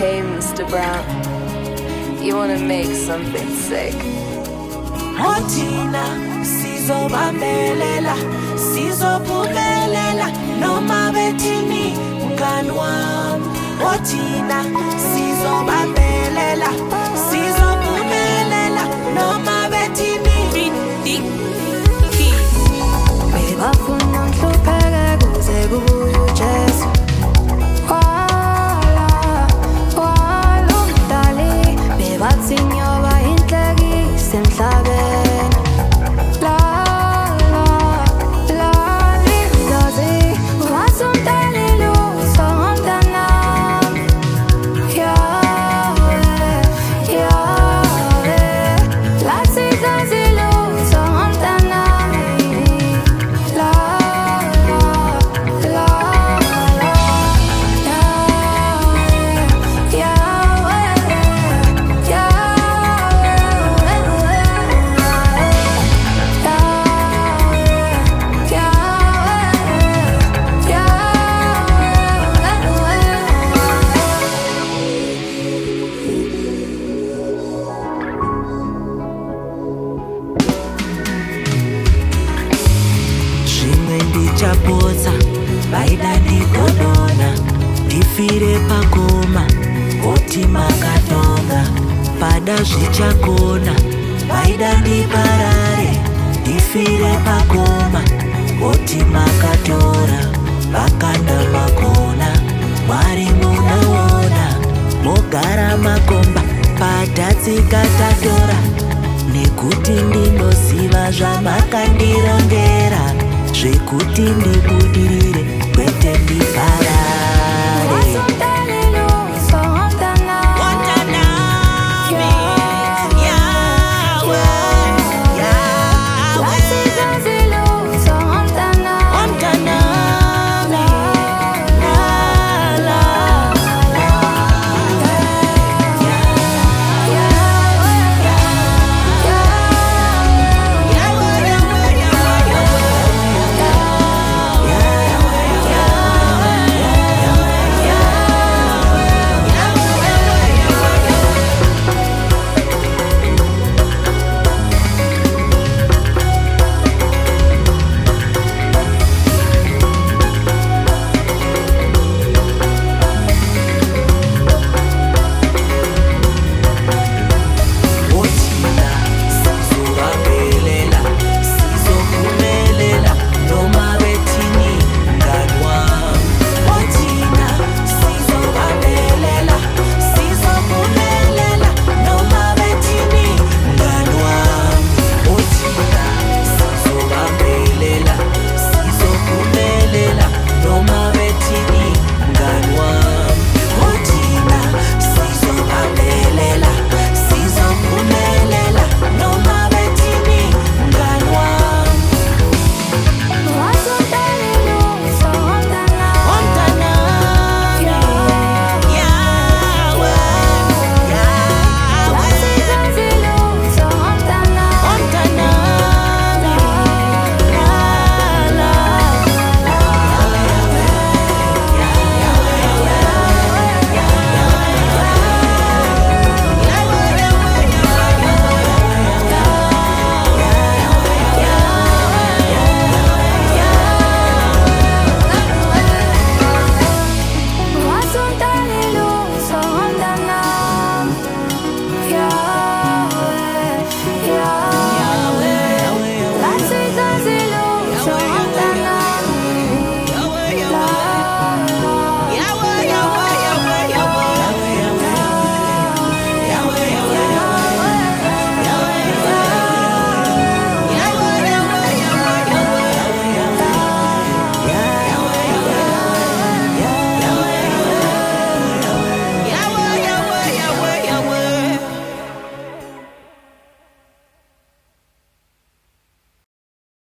Hey, Mr. Brown, you wanna make something sick? Othina sizobambelela, sizophumelela noma bethini mngani wami. Othina sizobambelela, sizophumelela noma bethini. Bebafuna ngihlupheke kuze kubuye uJesu. Wala umdali bebathi ngiyoba inhlekisa emhlabeni. Lindozi wathi umdali lutho ngomntanami. Lathi idlozi lutho ngomntanami. Ndichapotsa baida ndikodona ndifire pakoma oti makatonga pada zvichakona baida ndiparare ndifire pakoma oti makatora makanda makona Mwari munoona mogara makomba padatsikatatora nekuti ndinoziva zvamakandirongera zvekuti ndibudirire kwete ndiparare.